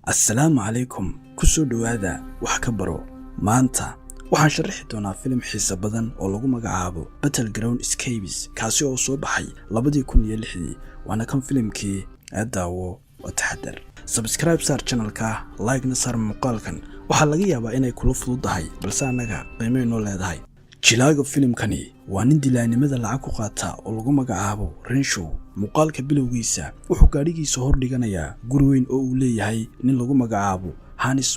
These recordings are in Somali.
السلام عليكم كسو دوادا وحكبرو مانتا waxaan sharixi doonaa filim xiiso badan oo lagu magacaabo Battleground Escapes kaasi oo soo baxay 2006 waana kan filimkii daawo oo taxadar subscribe sar channelka like na sar muuqaalkan waxa laga yaabaa inay kula fududahay balse anaga qiimeeyno leedahay jilaaga filimkani waa nin dilaanimada lacag ku qaata oo lagu magacaabo Renshaw muuqaalka bilowgiisa wuxuu gaarigiisa hor dhiganayaa guri weyn oo uu leeyahay nin lagu magacaabo Hannes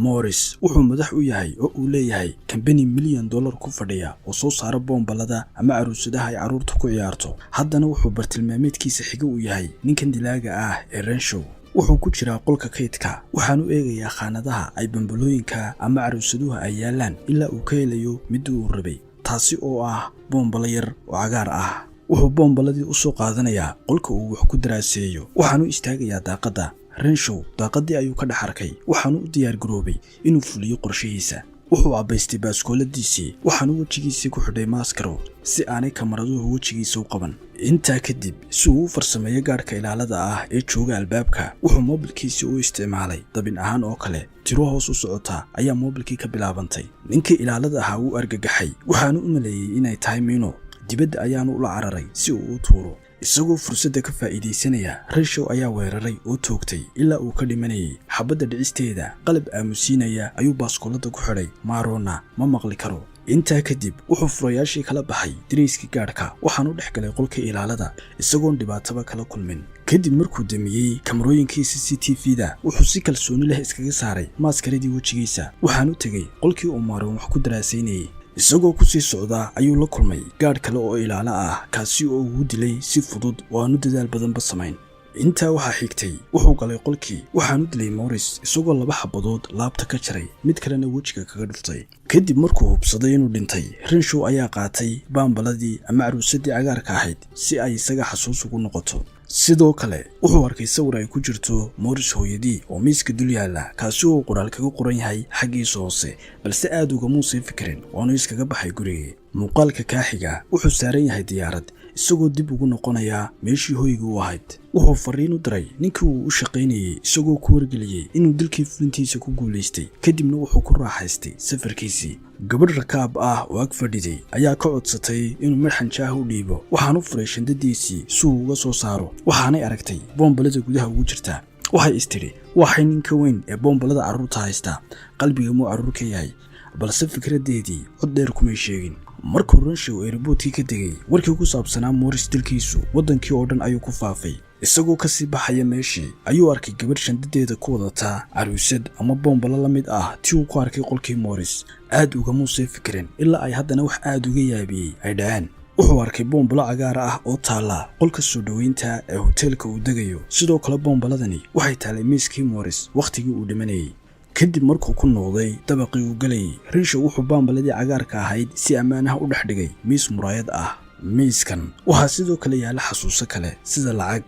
Morris wuxuu madax u yahay oo uu leeyahay company $1 million ku fadhiya oo soo saara boombalada ama caruusadaha ay caruurtu ku ciyaarto haddana wuxuu bartilmaameedkiisa xiga u yahay ninkan dilaaga ah ee Renshaw wuxuu ku jiraa qolka kaydka waxaanu eegayaa khaanadaha ay bambalooyinka ama caruusaduhu ay yaalaan ilaa uu ka helayo mid uu rabay taasi oo ah boombalo yar oo cagaar ah wuxuu boombaladii u soo qaadanayaa qolka uu wax ku daraaseeyo waxaanu istaagayaa daaqada Renshaw daaqadii ayuu ka dhaxarkay waxaanu u diyaar garoobay inuu fuliyo qorshihiisa wuxuu cabaystay baaskooladiisii waxaanu wajigiisa ku xidhay maaskaro si aanay kamaraduhu wajigiisa u qaban intaa kadib si uu u farsameeyo gaarka ilaalada ah ee jooga albaabka wuxuu moobilkiisa u isticmaalay dabin ahaan oo kale tiro hoos u socota ayaa moobilkii ka bilaabantay ninkii ilaalada ahaa uu argagaxay waxaanu u maleeyay inay tahay miino dibadda ayaanu ula cararay si uu u tuuro isagoo fursadda ka faa'iideysanaya Renshaw ayaa weeraray oo toogtay ilaa uu ka dhimanayay xabadda dhicisteeda qalab aamusiinaya ayuu baaskoolada ku xidhay Marona ma maqli karo intaa kadib wuxuu furayaashii kala baxay diriiskii gaarka waxaanu dhex galay qolka ilaalada isagoon dhibaataba kala kulmin kadib markuu damiyay kamarooyinkii CCTV-da wuxuu si kalsooni leh iskaga saaray maaskaradii wajigiisa waxaanu tagay qolkii uu Maroon wax ku daraasaynayay isagoo ku sii socda ayuu la kulmay gaar kale oo ilaalo ah kaasi oo uu dilay si fudud oo aanu dadaal badanba samayn intaa waxa xigtay wuxuu galay qolkii waxaanu dilay Morris isagoo 2 xabadood laabta ka jaray mid kalena wajiga kaga dhuftay kadib markuu hubsaday inuu dhintay Renshaw ayaa qaatay baambaladii ama caruusadii cagaarka ahayd si ay isaga xasuus ugu noqoto sidoo kale wuxuu arkay sawir ay ku jirto Morris hooyadii oo miiska dul yaala kaasi oo qoraal kaga qoran yahay xaqiisa hoose balse aad uga muusin fikirin waanu iskaga baxay guriga muuqaalka kaaxiga wuxuu saaran yahay diyaarad isagoo dib ugu noqonaya meeshii hooygu u ahayd wuxuu fariin u diray ninkii uu u shaqaynayay isagoo ku wargeliyay inuu dilkii fulintiisa ku guuleystay kadibna wuxuu ku raaxaystay safarkiisii gabadh rakaab ah oo ag fadhiday ayaa ka codsatay inuu marxan jaah u dhiibo waxaanu furay shandadiisii si uu uga soo saaro waxaanay aragtay boombalada gudaha ugu jirta waxay istiri waxay ninka weyn ee boombalada caruurta haysta qalbiga muu caruur ka yahay balse fikradeedii cod dheer kuma sheegin markuu Renshaw airportkii ka degay warkii ku saabsanaa Morris dilkiisu wadankii oo dhan ayuu ku faafay isagoo ka sii baxaya meeshii ayuu arkay gabadh shandadeeda ku wadata caruusad ama boombalo la mid ah tii uu ku arkay qolkii Morris aad uga muusay fikirin ilaa ay haddana wax aad uga yaabiyay ay dhaceen wuxuu arkay boombalo cagaar ah oo taala qolka soo dhaweynta ee hoteelka uu degayo sidoo kale boombaladani waxay taalay miiskii Morris waqtigii uu dhimanayay kadib markuu ku noqday dabaqii uu galay Renshaw wuxuu baambaladii cagaarka ahayd si ammaanaha u dhex dhigay miis muraayad ah miiskan waxa sidoo kale yaala xasuuso kale sida lacag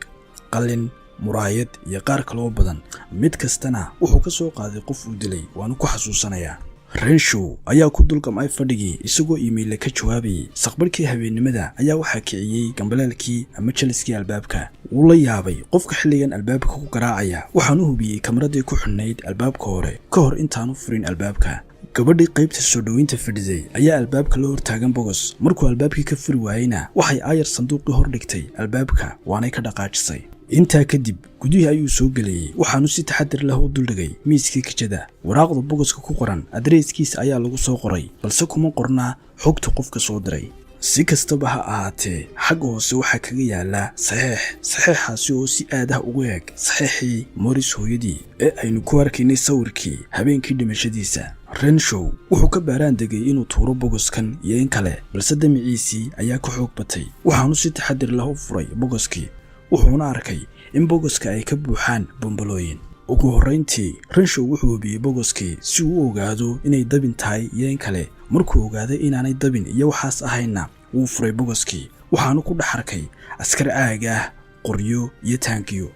qalin muraayad iyo qaar kale oo badan mid kastana wuxuu ka soo qaaday qof uu dilay waanu ku xasuusanaya Renshaw ayaa ku dulqamay fadhigii isagoo email ka jawaabayay saqbarkii habeenimada ayaa waxa kiciyay gambalaalkii ama jaliskii albaabka uu la yaabay qofka xilligan albaabka ku garaacaya waxaanu hubiyay kamaradii ku xunnayd albaabka hore ka hor intaanu furin albaabka gabadhii qaybta soo dhaweynta fadhiday ayaa albaabka la hortaagan bogos markuu albaabkii ka furi waayayna waxay aayar sanduuqii hor dhigtay albaabka waanay ka dhaqaajisay intaa kadib gudihii ayuu soo galayay waxaanu si taxadir leh u duldhigay miiskii kijada waraaqda bogoska ku qoran adreeskiisa ayaa lagu soo qoray balse kuma qorna xogta qofka soo diray si kastaba ha ahaatee xagga hoose waxaa kaga yaala saxiixaasi oo si aad ah ugu eeg saxiixii Morris hooyadii ee aynu ku arkaynay sawirkii habeenkii dhimashadiisa Renshaw wuxuu ka baaraan degay inuu tuuro bogoskan iyo in kale balse damiciisii ayaa ka xoog batay waxaanu si taxadir leh u furay bogoskii wuxuuna arkay in bogoska ay ka buuxaan bombalooyin ugu horreyntii Renshaw wuxuu hubiyay bogoskii si uu u ogaado inay dabin tahay iyo in kale markuu ogaaday inaanay dabin iyo waxaas ahayna wuu furay bogoskii waxaanu ku dhex arkay askar caag ah qoryo iyo taangiyo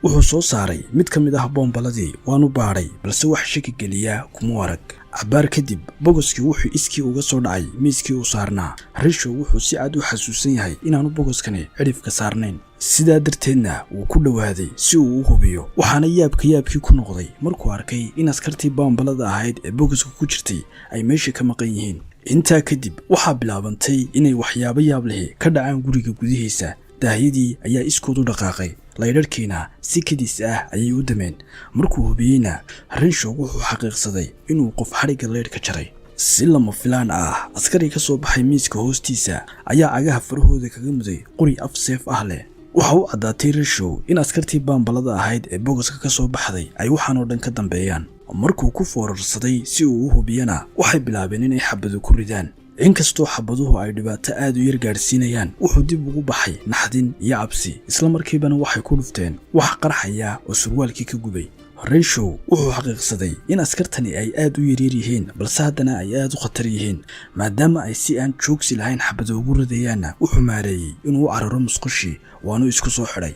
wuxuu soo saaray mid ka mid ah boombaladii waanu baadhay balse wax shaki geliya kuma arag. cabaar kadib bogoskii wuxuu iskii uga soo dhacay miiskii uu saarnaa. Renshaw wuxuu si aad u xasuusan yahay inaanu bogoskani cidhifka saarnayn, sidaa darteedna wuu ku dhowaaday si uu u hubiyo. waxaana yaabkii ku noqday markuu arkay in askartii boombalada ahayd ee bogoska ku jirtay ay meesha ka maqan yihiin. intaa kadib waxaa bilaabantay inay waxyaabo yaab leh ka dhacaan guriga gudihiisa. daahyadii ayaa iskood u dhaqaaqay, laydharhkiina si kadis ah ayay u dameen. markuu hubiyeyna Renshaw wuxuu xaqiiqsaday inuu qof xadhigga leydh ka jaray. si lama filaan ah askari ka soo baxay miiska hoostiisa ayaa cagaha farahooda kaga muday qori af seef ah leh. waxa uu caddaatay Renshaw in askartii baambalada ahayd ee bogoska ka soo baxday ay waxaan oo dhan ka dambeeyaan. markuu ku foorarsaday si uu u hubiyana waxay bilaabeen inay xabado ku ridaan. inkastoo xabaduhu ay dhibaato aad u yar gaadhsiinayaan, wuxuu dib ugu baxay naxdin iyo cabsi, isla markiibana waxay ku dhufteen wax qarxaya oo surwaalkii ka gubay. Renshaw wuxuu xaqiiqsaday in askartani ay aad u yaryar yihiin, balse haddana ay aad u khatar yihiin. maadaama ay si aan joogsi lahayn xabado ugu ridayaanna wuxuu maareeyey inuu u cararo musqushii, waanu isku soo xidhay.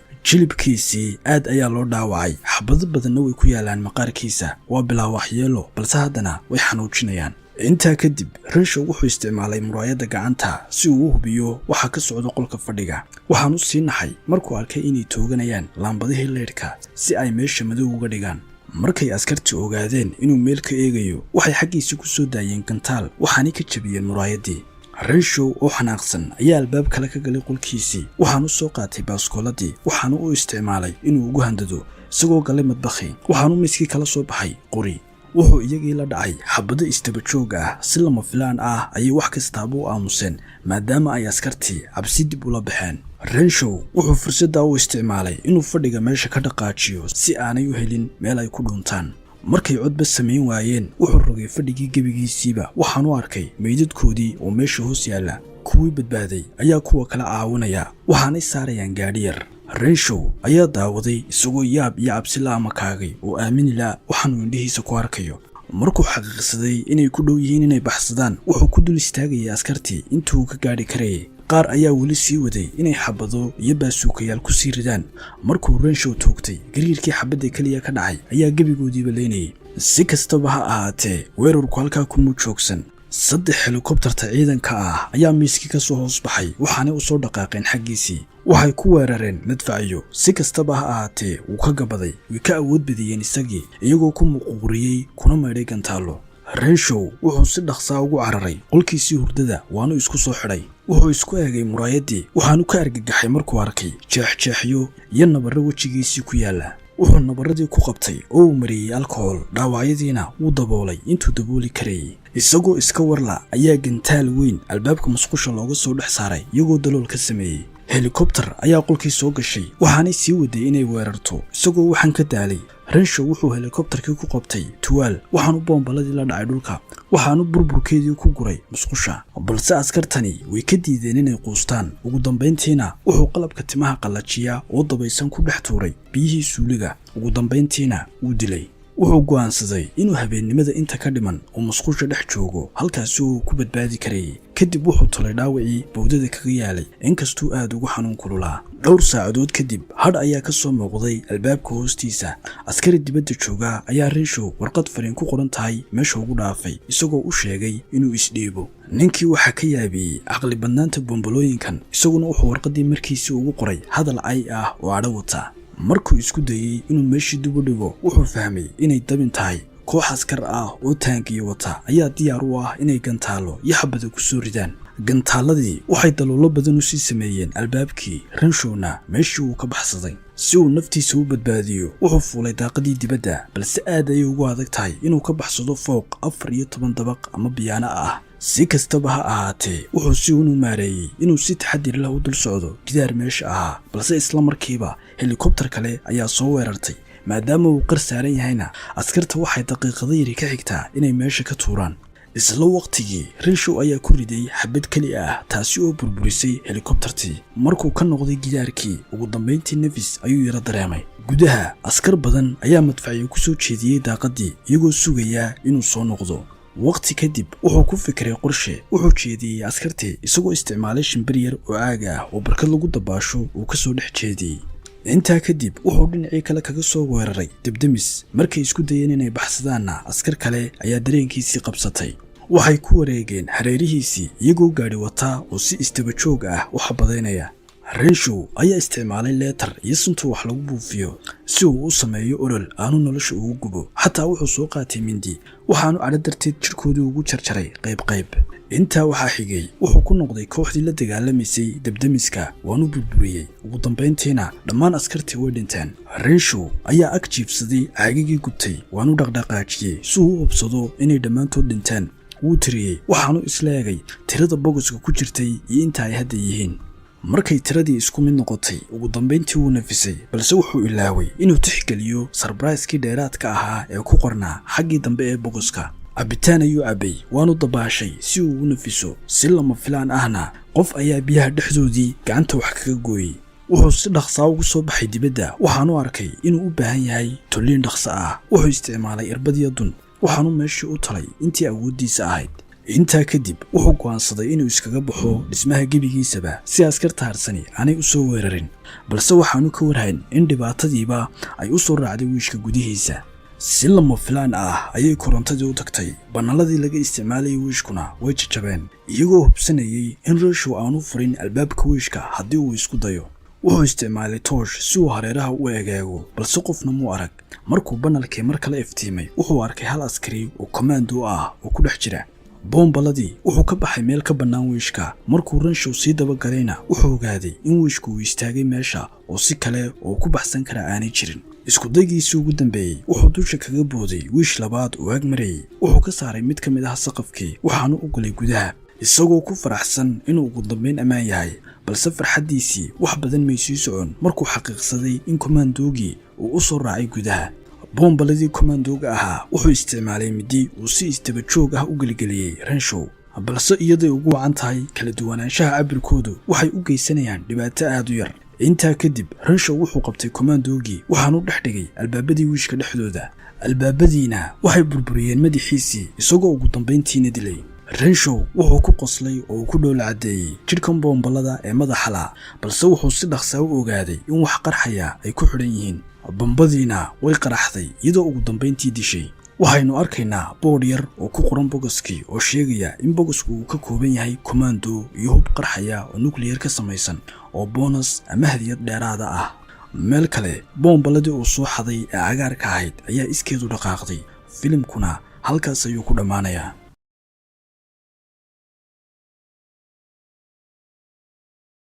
jilibkiisii aad ayaa loo dhaawacay, xabado badanna way ku yaalaan maqaarkiisa. waa bilaa waxyeelo, balse haddana way xanuujinayaan. intaa kadib Renshaw wuxuu isticmaalay muraayadda gacanta si uu u hubiyo waxa ka socda qolka fadhiga. waxaanu sii naxay markuu arkay inay tooganayaan laambadihii leydhka si ay meesha madow uga dhigaan. markay askartii ogaadeen inuu meel ka eegayo, waxay xaggiisa ku soo daayeen gantaal, waxaanay ka jabiyeen muraayaddii. Renshaw oo xanaaqsan ayaa albaab kale ka galay qolkiisii. waxaanu soo qaatay baaskooladii, waxaanu u isticmaalay inuu ugu handado. isagoo galay madbakhii, waxaanu miiskii kala soo baxay qori. wuxuu iyagii la dhacay xabado istaba joog ah. si lama filaan ah ayay wax kastaaba u aamuseen, maadaama ay askartii cabsi dib ula baxeen. Renshaw wuxuu fursadda u isticmaalay inuu fadhiga meesha ka dhaqaajiyo si aanay u helin meel ay ku dhuntaan. markay codba samayn waayeen, wuxuu rogay fadhigii gebigiisiiba. waxaanu arkay meydadkoodii oo meesha hoos yaalla. kuwii badbaaday ayaa kuwa kala caawinaya, waxaanay saarayaan gaadhi yar. Renshaw ayaa daawaday isagoo yaab iyo cabsi la amakaagay oo aamini la waxaanu indhihiisa ku arkayo. markuu xaqiiqsaday inay ku dhow yihiin inay baxsadaan, wuxuu ku dul istaagayay askartii intuu ka gaadhi karayay. qaar ayaa weli sii waday inay xabado iyo baasuukayaal ku sii ridaan. markuu Renshaw toogtay, gariirkii xabadda keliya ka dhacay ayaa gebigoodiiba leynayay. si kastaba ha ahaatee, weerarku halkaa kuma joogsan. 3 helikobtarta ciidanka ah ayaa miiskii ka soo hoos baxay, waxaanay u soo dhaqaaqeen xaggiisii. waxay ku weerareen madfacyo. si kastaba ha ahaatee, wuu ka gabaday, way ka awood badiyeen isagii, iyagoo ku muquuriyey kuna maydhay gantaalo. Renshaw wuxuu si dhaqsaa ugu cararay qolkiisii hurdada, waanu isku soo xidhay. wuxuu isku eegay muraayaddii, waxaanu ka argagaxay markuu arkay jeexjeexyo iyo nabarro wejigiisii ku yaalla. wuxuu nabarradii ku qabtay oo uu mariyey alkohol, dhaawacyadiina wuu daboolay intuu dabooli karayay. isagoo iska warla ayaa gantaal weyn albaabka musqusha looga soo dhex saaray, iyagoo dalool ka sameeyey. helikobtar ayaa qolkii soo gashay, waxaanay sii waday inay weerarto. isagoo waxaan ka daalay, Renshaw wuxuu helikobtarkii ku qabtay tuwaal, waxaanu boombaladii la dhacay dhulka, waxaanu burburkeedii ku guray musqusha. balse askartani way ka diideen inay quustaan. ugu dambayntiina wuxuu qalabka timaha qallajiya oo dabaysan ku dhex tuuray biyihii suuliga. ugu dambayntiina wuu dilay. wuxuu go'aansaday inuu habeennimada inta ka dhiman oo musqusha dhex joogo, halkaasi uu ku badbaadi karayay. kadib wuxuu tolay dhaawacii bowdada kaga yaalay, inkastuu aad ugu xanuun kululaa. dhowr saacadood kadib, hadh ayaa ka soo muuqday albaabka hoostiisa. askari dibadda jooga ayaa Renshaw warqad fariin ku qoran tahay meesha ugu dhaafay, isagoo u sheegay inuu isdhiibo. ninkii waxaa ka yaabiyey caqli badnaanta boombalooyinkan, isaguna wuxuu warqaddii markiisii ugu qoray hadal cay ah oo cadho wata. markuu isku dayey inuu meeshii dib u dhigo, wuxuu fahmay inay dabin tahay. koox askar ah oo taangiyo wata ayaa diyaar u ah inay gantaalo iyo xabado ku soo ridaan. gantaaladii waxay daloolo badan u sii sameeyeen albaabkii. Renshawna meeshii uu ka baxsaday. si uu naftiisa u badbaadiyo, wuxuu fuulay daaqadii dibadda, balse aad ayay ugu adag tahay inuu ka baxsado fooq 14 dabaq ama biyaano ah. si kastaba ha ahaatee, wuxuu si uun u maareeyey inuu si taxadir leh u dul socdo gidaar meesha ahaa, balse isla markiiba helikobtar kale ayaa soo weerartay. maadaama uu qar saaran yahayna, askarta waxay daqiiqado yari ka xigtaa inay meesha ka tuuraan. isla waqtigii, Renshaw ayaa ku riday xabad keli ah, taasi oo burburisay helikobtartii. markuu ka noqday gidaarkii, ugu dambeyntii nafis ayuu yara dareemay. gudaha, askar badan ayaa madfacyo ku soo jeediyey daaqadii, iyagoo sugaya inuu soo noqdo. waqti kadib, wuxuu ku fikiray qorshe. wuxuu jeediyey askartii isagoo isticmaalay shimbir yar oo aaga ah oo barkad lagu dabaasho uu ka soo dhex jeediyey. intaa kadib wuxuu dhinacii kale kaga soo weeraray debdemis. Markay isku dayeen inay baxsadaanna askar kale ayaa dareenkiisii qabsatay. waxay ku wareegeen hareerihiisii iyagoo gaadhi wataa oo si istaba joog ah u xabadaynaya. Renshaw ayaa isticmaalay leetar iyo sunta wax lagu buufiyo si uu u sameeyo olol aanu nolosha ugu gubo. xataa wuxuu soo qaatay mindi waxaanu cadho darteed jirkoodii ugu jarjaray qayb. intaa waxaa xigay wuxuu ku noqday kooxdii la dagaalamaysay debdemiska waanu burburiyey. ugu dambayntiina dhammaan askartii way dhinteen. Renshaw ayaa ag jiibsaday caagigii gubtay waanu dhaqdhaqaajiyey si uu u hubsado inay dhammaantood dhinteen. wuu tiriyey waxaanu isla eegay tirada bogoska ku jirtay iyo inta ay hadda yihiin. markay tiradii isku mid noqotay ugu dambayntii wuu nafisay, balse wuxuu ilaaway inuu tixgeliyo sarbrayskii dheeraadka ahaa ee ku qornaa xaggii dambe ee bogoska. cabitaan ayuu cabay waanu dabaashay si uu u nafiso. si lama filaan ahna qof ayaa biyaha dhexdoodii gacanta wax kaga gooyey. wuxuu si dhaqsaa ugu soo baxay dibadda waxaanu arkay inuu u baahan yahay tolliin dhaqso ah. wuxuu isticmaalay irbad iyo dun waxaanu meeshii u talay intii awooddiisa ahayd. intaa kadib wuxuu go'aansaday inuu iskaga baxo dhismaha gebigiisaba si askarta harsani aanay u soo weerarin. balse waxaanu ka warhayn in dhibaatadiiba ay u soo raacday wiishka gudihiisa. si lama filaan ah ayay korontadii u tagtay. banaladii laga isticmaalayay wiishkuna way jajabeen iyagoo hubsanayay in Renshaw aanu furin albaabka wiishka haddii uu isku dayo. wuxuu isticmaalay toosh si uu hareeraha u eegaago, balse qofna muu arag. markuu banalkii mar kale iftiimay wuxuu arkay hal askari oo komaando ah oo ku dhex jira. boombaladii wuxuu ka baxay meel ka bannaan wiishka. markuu Renshaw sii dabagalayna wuxuu ogaaday in wiishku uu istaagay meesha oo si kale oo ku baxsan kara aanay jirin. isku daygiisii ugu dambeeyey wuxuu dusha kaga booday wiish labaad oo ag marayay. wuxuu ka saaray mid ka mid ah saqafkii waxaanu u galay gudaha isagoo ku faraxsan inuu ugu dambayn ammaan yahay. balse farxaddiisii wax badan may sii socon markuu xaqiiqsaday in komaandoogii uu u soo raacay gudaha. boombaladii komaandooga ahaa wuxuu isticmaalay midi uu si istaba joog ah u geligeliyey Renshaw. balse iyaday ugu wacan tahay kala duwanaanshaha cabirkoodu waxay u geysanayaan dhibaato aad u yar. intaa kadib Renshaw wuxuu qabtay komaandoogii waxaanu dhex dhigay albaabadii wiishka dhexdooda. albaabadiina waxay burburiyeen madaxiisii isagoo ugu dambayntiina dilay. Renshaw wuxuu ku qoslay oo uu ku dhoola cadeeyay jidhkan boombalada ee madaxa la, balse wuxuu si dhaqsaa u ogaaday in wax qarxaya ay ku xidhan yihiin. bombadiina way qaraxday iyadoo ugu dambayntii dishay. waxaynu arkaynaa boodh yar oo ku qoran bogoskii oo sheegaya in bogosku uu ka kooban yahay komaando iyo hub qarxaya oo nuclear ka samaysan oo bonus ama hadiyad dheeraada ah. meel kale boombaladii uu soo xaday ee cagaarka ahayd ayaa iskeedu dhaqaaqday. filimkuna halkaas ayuu ku dhammaanayaa.